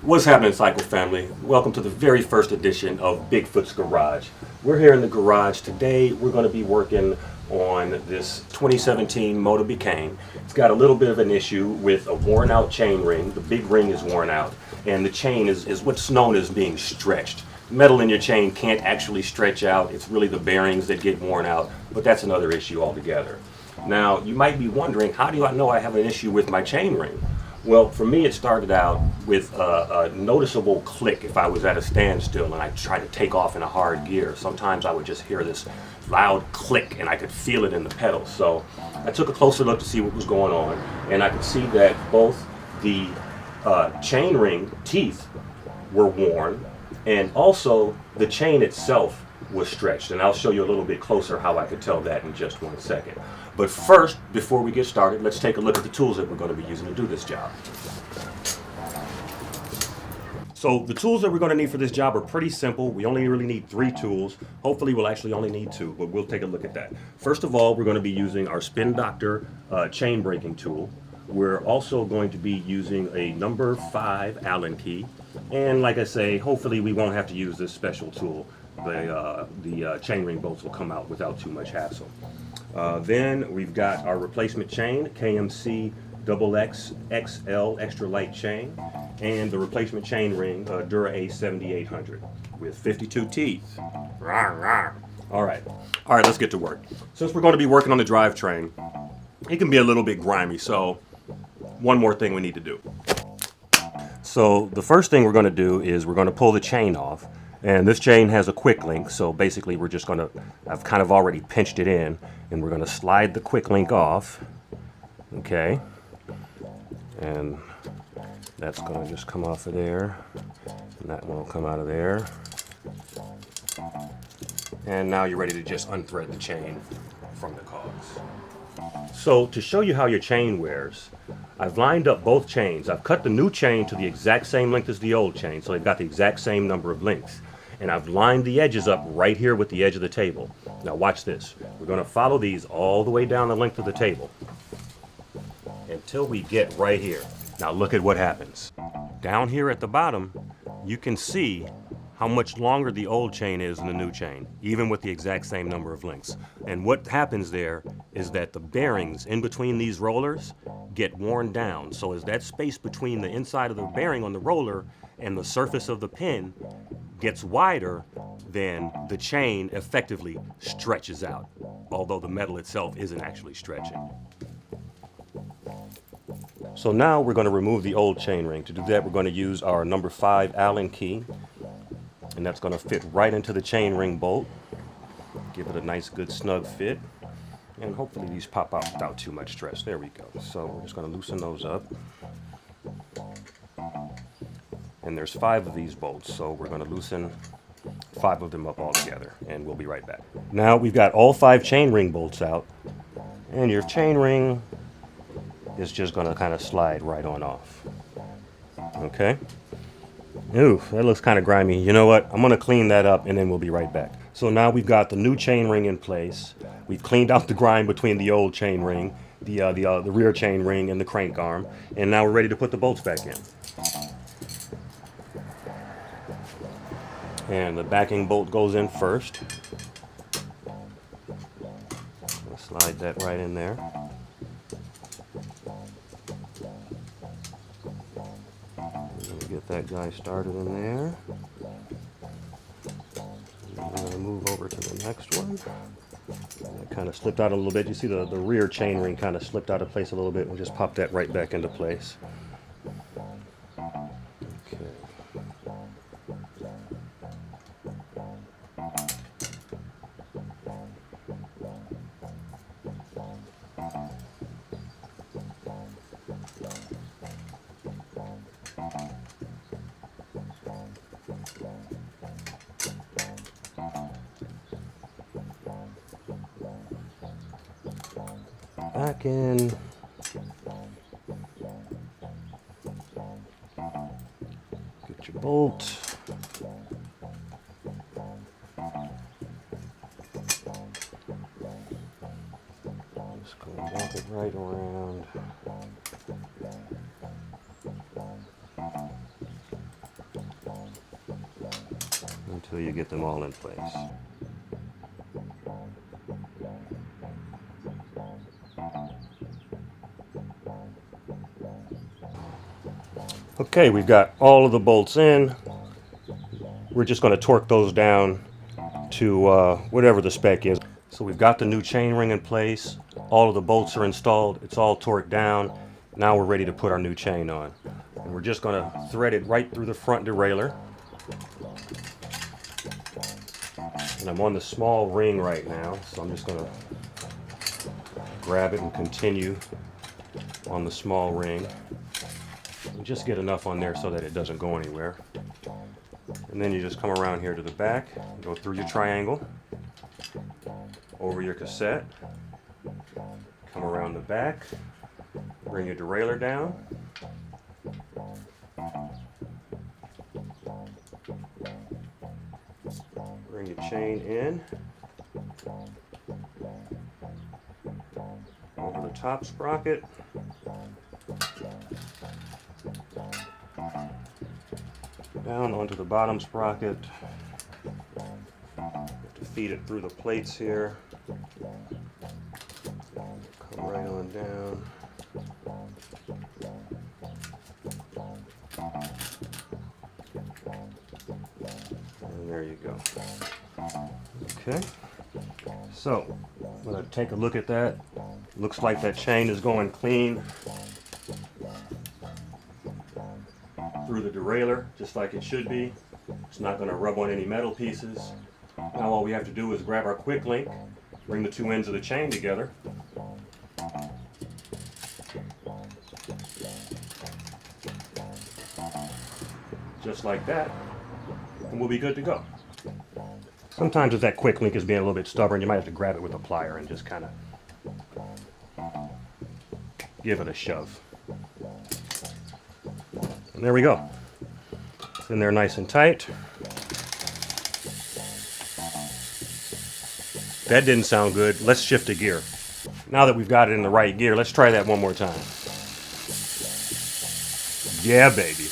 What's happening, Cycle family? Welcome to the very first edition of Bigfoot's Garage. We're here in the garage today. We're going to be working on this 2017 Motor Bicane. It's got a little bit of an issue with a worn out chain ring. The big ring is worn out and the chain is what's known as being stretched. Metal in your chain can't actually stretch out. It's really the bearings that get worn out, but that's another issue altogether. Now, you might be wondering, how do I know I have an issue with my chain ring? Well, for me, it started out with a noticeable click if I was at a standstill and I tried to take off in a hard gear. Sometimes I would just hear this loud click and I could feel it in the pedals. So I took a closer look to see what was going on, and I could see that both the chain ring teeth were worn and also the chain itself was stretched. And I'll show you a little bit closer how I could tell that in just 1 second. But first, before we get started, let's take a look at the tools that we're going to be using to do this job. So the tools that we're going to need for this job are pretty simple. We only really need 3 tools. Hopefully we'll actually only need 2, but we'll take a look at that. First of all, we're going to be using our Spin Doctor chain breaking tool. We're also going to be using a number 5 Allen key. And like I say, hopefully we won't have to use this special tool. The chain ring bolts will come out without too much hassle. Then we've got our replacement chain, KMC XXL extra light chain, and the replacement chain ring, Dura A 7800 with 52 teeth. All right, let's get to work. Since we're going to be working on the drivetrain, it can be a little bit grimy, so one more thing we need to do. So the first thing we're going to do is we're going to pull the chain off. And this chain has a quick link, so basically we're just going to, I've kind of already pinched it in, and we're going to slide the quick link off, okay, and that's going to just come off of there, and that one will come out of there, and now you're ready to just unthread the chain from the cogs. So to show you how your chain wears, I've lined up both chains. I've cut the new chain to the exact same length as the old chain, so they've got the exact same number of links. And I've lined the edges up right here with the edge of the table. Now watch this. We're going to follow these all the way down the length of the table until we get right here. Now look at what happens. Down here at the bottom, you can see how much longer the old chain is than the new chain, even with the exact same number of links. And what happens there is that the bearings in between these rollers get worn down. So as that space between the inside of the bearing on the roller and the surface of the pin gets wider, then the chain effectively stretches out, although the metal itself isn't actually stretching. So now we're going to remove the old chain ring. To do that, we're going to use our number 5 Allen key, and that's going to fit right into the chain ring bolt. Give it a nice good snug fit, and hopefully these pop out without too much stress. There we go. So we're just going to loosen those up. And there's 5 of these bolts, so we're going to loosen 5 of them up all together, and we'll be right back. Now we've got all 5 chain ring bolts out, and your chain ring is just going to kind of slide right on off. Okay? Ooh, that looks kind of grimy. You know what? I'm going to clean that up, and then we'll be right back. So now we've got the new chain ring in place. We've cleaned out the grime between the old chain ring, the rear chain ring, and the crank arm, and now we're ready to put the bolts back in. And the backing bolt goes in first. I'll slide that right in there. Get that guy started in there. I'm going to move over to the next one. That kind of slipped out a little bit. You see the rear chain ring kind of slipped out of place a little bit. We'll just pop that right back into place. Back in. Get your bolt. Just go wrap it right around. until you get them all in place. Okay, we've got all of the bolts in. We're just going to torque those down to whatever the spec is. So we've got the new chain ring in place. All of the bolts are installed. It's all torqued down. Now we're ready to put our new chain on. And we're just going to thread it right through the front derailleur. And I'm on the small ring right now, so I'm just going to grab it and continue on the small ring. And just get enough on there so that it doesn't go anywhere. And then you just come around here to the back, go through your triangle, over your cassette, come around the back, bring your derailleur down, bring your chain in, over the top sprocket, down onto the bottom sprocket, to feed it through the plates here, come right on down, and there you go. Okay, so I'm going to take a look at that. Looks like that chain is going clean through the derailleur, just like it should be. It's not going to rub on any metal pieces. Now all we have to do is grab our quick link, bring the two ends of the chain together, just like that, and we'll be good to go. Sometimes if that quick link is being a little bit stubborn, you might have to grab it with a plier and just kind of give it a shove. And there we go. It's in there nice and tight. That didn't sound good. Let's shift a gear. Now that we've got it in the right gear, let's try that one more time. Yeah, baby.